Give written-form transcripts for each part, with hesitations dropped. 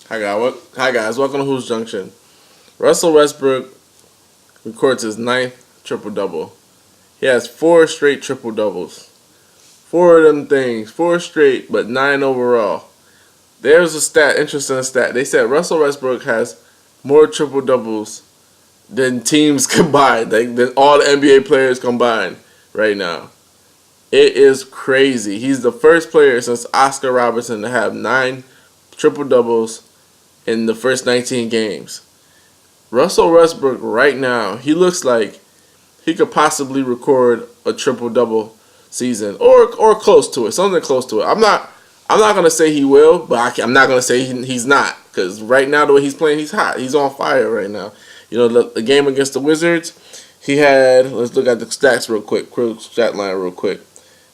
Hi guys, welcome to Hoops Junction. Russell Westbrook records his ninth triple double. He has 4 straight triple doubles. 4 of them things, 4 straight, but 9 overall. There's a interesting stat. They said Russell Westbrook has more triple doubles than teams combined, than all the NBA players combined right now. It is crazy. He's the first player since Oscar Robertson to have 9 triple doubles in the first 19 games. Russell Westbrook right now, he looks like he could possibly record a triple double season or close to it, something close to it. I'm not gonna say he will, but I'm not gonna say he's not, because right now the way he's playing, he's hot. He's on fire right now. You know, the game against the Wizards, he had, let's look at the stats real quick, stat line real quick.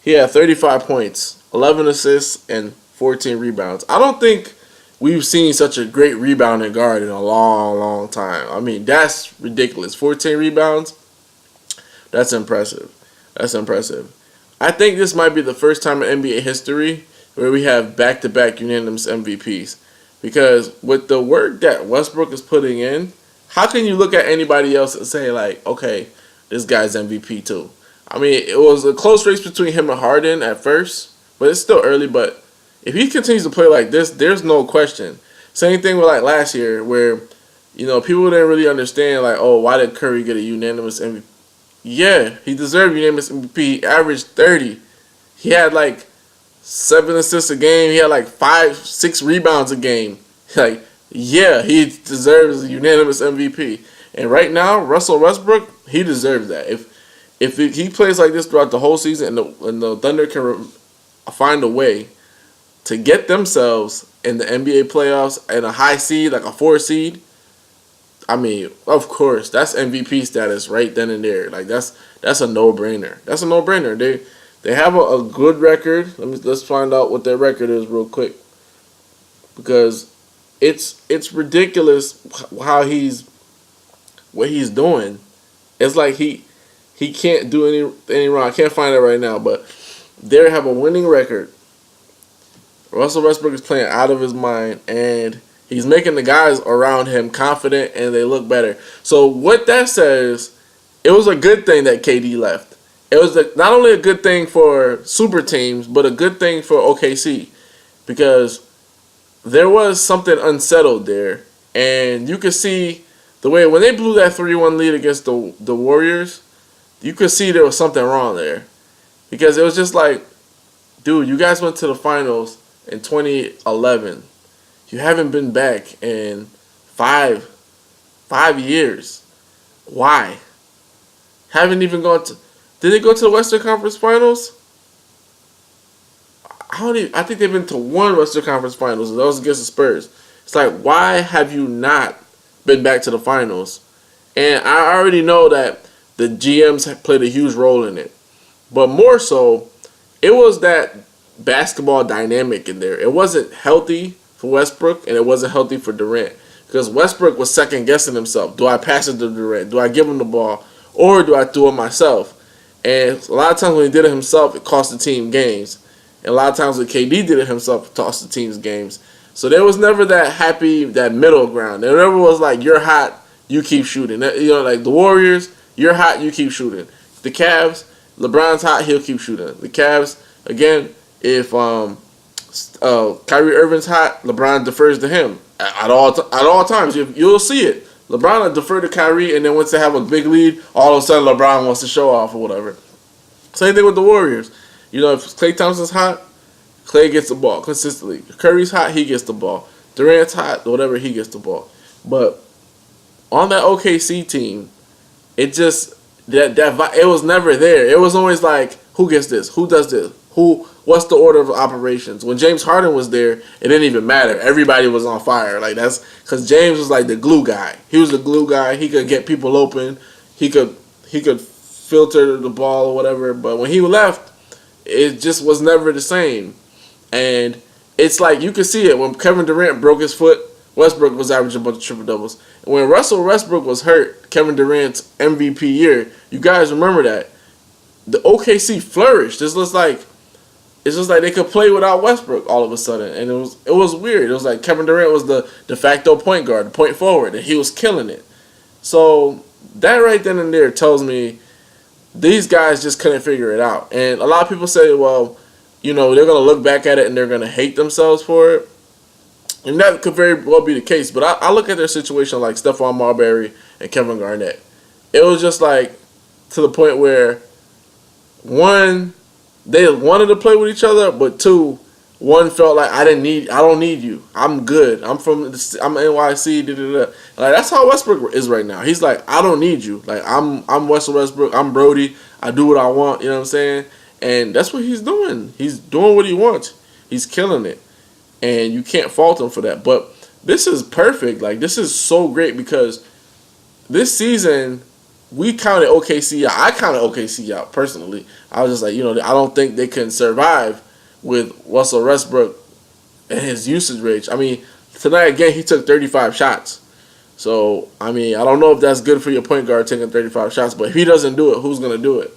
He had 35 points, 11 assists, and 14 rebounds. I don't think we've seen such a great rebounding guard in a long, long time. I mean, that's ridiculous. 14 rebounds, that's impressive. That's impressive. I think this might be the first time in NBA history where we have back-to-back unanimous MVPs. Because with the work that Westbrook is putting in, how can you look at anybody else and say, like, okay, this guy's MVP too? I mean, it was a close race between him and Harden at first, but it's still early. But if he continues to play like this, there's no question. Same thing with like last year where, you know, people didn't really understand, like, oh, why did Curry get a unanimous MVP? Yeah, he deserved unanimous MVP. He averaged 30. He had like 7 assists a game. He had like 5, 6 rebounds a game. Like, yeah, he deserves a unanimous MVP. And right now, Russell Westbrook, he deserves that. If he plays like this throughout the whole season and the Thunder can find a way to get themselves in the NBA playoffs and a high seed, like a 4 seed, I mean, of course, that's MVP status right then and there. Like that's a no-brainer. That's a no-brainer. They have a good record. Let's find out what their record is real quick, because it's ridiculous what he's doing. It's like he can't do any wrong. I can't find it right now, but they have a winning record. Russell Westbrook is playing out of his mind, and he's making the guys around him confident, and they look better. So what that says, it was a good thing that KD left. It was not only a good thing for super teams, but a good thing for OKC, because there was something unsettled there, and you could see the way when they blew that 3-1 lead against the Warriors, you could see there was something wrong there, because it was just like, dude, you guys went to the finals in 2011. You haven't been back in 5 years. Why? Haven't even gone to. Did they go to the Western Conference Finals? I think they've been to 1 Western Conference Finals, and that was against the Spurs. It's like, why have you not been back to the finals? And I already know that the GMs have played a huge role in it, but more so, it was that basketball dynamic in there. It wasn't healthy for Westbrook, and it wasn't healthy for Durant, because Westbrook was second guessing himself. Do I pass it to Durant? Do I give him the ball, or do I do it myself? And a lot of times when he did it himself, it cost the team games. And a lot of times when KD did it himself, it cost the team's games. So there was never that middle ground. There never was like, you're hot, you keep shooting. You know, like the Warriors, you're hot, you keep shooting. The Cavs, LeBron's hot, he'll keep shooting. The Cavs, again, if Kyrie Irving's hot, LeBron defers to him at all times. You'll see it. LeBron will defer to Kyrie, and then once they have a big lead, all of a sudden LeBron wants to show off or whatever. Same thing with the Warriors. You know, if Klay Thompson's hot, Klay gets the ball consistently. If Curry's hot, he gets the ball. Durant's hot, whatever, he gets the ball. But on that OKC team, it just it was never there. It was always like, who gets this? Who does this? What's the order of operations? When James Harden was there, it didn't even matter. Everybody was on fire. Like, that's because James was like the glue guy. He was the glue guy. He could get people open. He could filter the ball or whatever. But when he left, it just was never the same. And it's like, you could see it when Kevin Durant broke his foot. Westbrook was averaging a bunch of triple doubles. And when Russell Westbrook was hurt, Kevin Durant's MVP year, you guys remember that. The OKC flourished. This looks like it's just like they could play without Westbrook all of a sudden, and it was weird. It was like Kevin Durant was the de facto point guard, the point forward, and he was killing it. So that right then and there tells me these guys just couldn't figure it out. And a lot of people say, well, they're going to look back at it and they're going to hate themselves for it. And that could very well be the case. But I look at their situation like Stephon Marbury and Kevin Garnett. It was just like to the point where, one, they wanted to play with each other, but two, one felt like I don't need you. I'm good. I'm NYC. Like that's how Westbrook is right now. He's like, I don't need you. Like I'm Russell Westbrook. I'm Brody. I do what I want. You know what I'm saying? And that's what he's doing. He's doing what he wants. He's killing it, and you can't fault him for that. But this is perfect. Like this is so great because this season we counted OKC out. I counted OKC out personally. I was just like, I don't think they can survive with Russell Westbrook and his usage rate. I mean, tonight again he took 35 shots. So, I mean, I don't know if that's good for your point guard taking 35 shots, but if he doesn't do it, who's going to do it?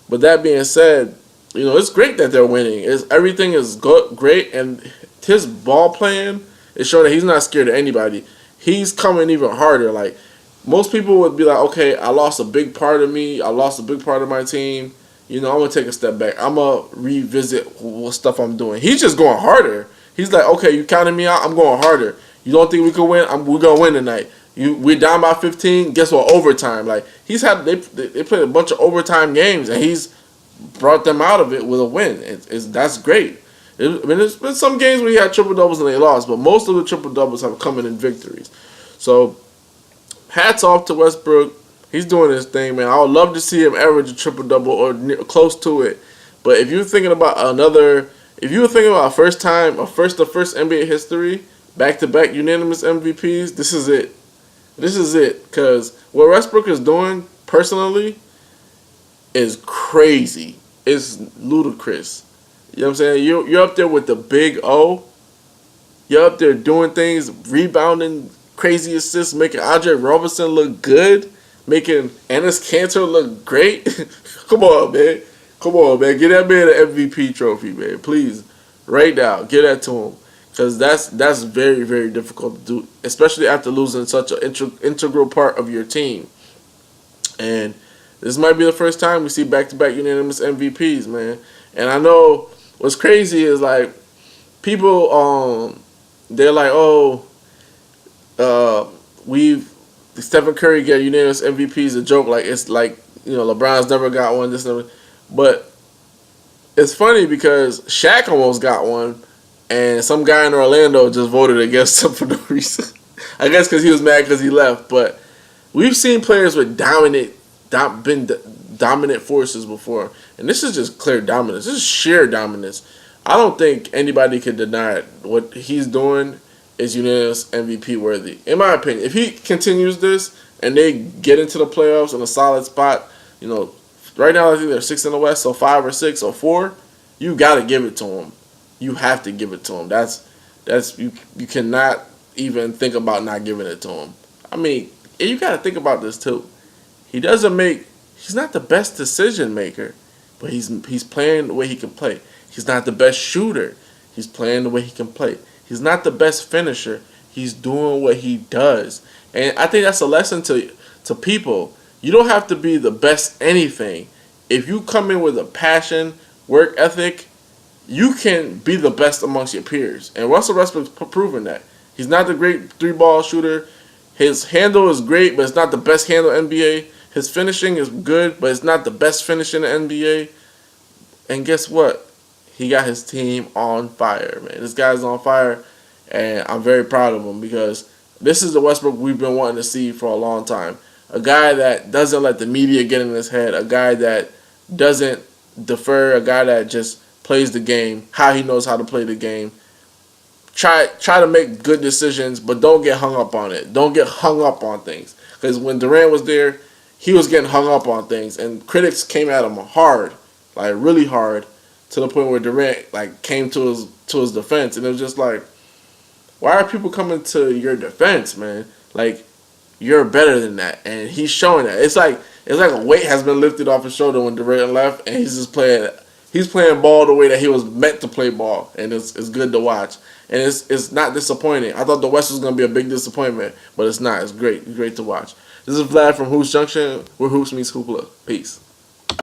But that being said, it's great that they're winning. Everything is great, and his ball playing is showing that he's not scared of anybody. He's coming even harder. Like, most people would be like, okay, I lost a big part of me. I lost a big part of my team. I'm going to take a step back. I'm going to revisit what stuff I'm doing. He's just going harder. He's like, okay, you counted me out. I'm going harder. You don't think we could win? We're going to win tonight. We're down by 15. Guess what? Overtime. Like, they played a bunch of overtime games, and he's brought them out of it with a win. That's great. There's been some games where he had triple-doubles and they lost, but most of the triple-doubles have come in victories. So, hats off to Westbrook. He's doing his thing, man. I would love to see him average a triple-double or close to it. But if you're thinking about the first NBA history, back-to-back unanimous MVPs, this is it. This is it. Because what Westbrook is doing, personally, is crazy. It's ludicrous. You know what I'm saying? You're up there with the big O. You're up there doing things, rebounding, crazy assists, making Andre Robertson look good. Making Enes Kanter look great. Come on, man. Get that man an MVP trophy, man. Please. Right now. Get that to him. Because that's very, very difficult to do. Especially after losing such an integral part of your team. And this might be the first time we see back-to-back unanimous MVPs, man. And I know what's crazy is, like, people, they're like, Stephen Curry get unanimous MVP is a joke. Like, it's like, LeBron's never got one. But it's funny because Shaq almost got one, and some guy in Orlando just voted against him for no reason. I guess because he was mad because he left. But we've seen players with dominant forces before, and this is just clear dominance. This is sheer dominance. I don't think anybody can deny it. What he's doing is unanimous MVP worthy. In my opinion, if he continues this and they get into the playoffs in a solid spot, right now I think they're 6 in the West, so 5 or 6 or 4, you got to give it to him. You have to give it to him. You cannot even think about not giving it to him. I mean, you got to think about this too. He's not the best decision maker, but he's playing the way he can play. He's not the best shooter. He's playing the way he can play. He's not the best finisher. He's doing what he does. And I think that's a lesson to people. You don't have to be the best anything. If you come in with a passion, work ethic, you can be the best amongst your peers. And Russell Westbrook's proven that. He's not the great 3-ball shooter. His handle is great, but it's not the best handle in the NBA. His finishing is good, but it's not the best finish in the NBA. And guess what? He got his team on fire, man. This guy's on fire, and I'm very proud of him because this is the Westbrook we've been wanting to see for a long time. A guy that doesn't let the media get in his head. A guy that doesn't defer. A guy that just plays the game, how he knows how to play the game. Try to make good decisions, but don't get hung up on it. Don't get hung up on things. Because when Durant was there, he was getting hung up on things, and critics came at him hard, like really hard, to the point where Durant came to his defense, and it was just like, why are people coming to your defense, man? Like, you're better than that, and he's showing that. It's like a weight has been lifted off his shoulder when Durant left, and he's just playing He's playing ball the way that he was meant to play ball, and it's good to watch. And it's not disappointing. I thought the West was going to be a big disappointment, but it's not. It's great. It's great to watch. This is Vlad from Hoops Junction, where Hoops meets Hoopla. Peace.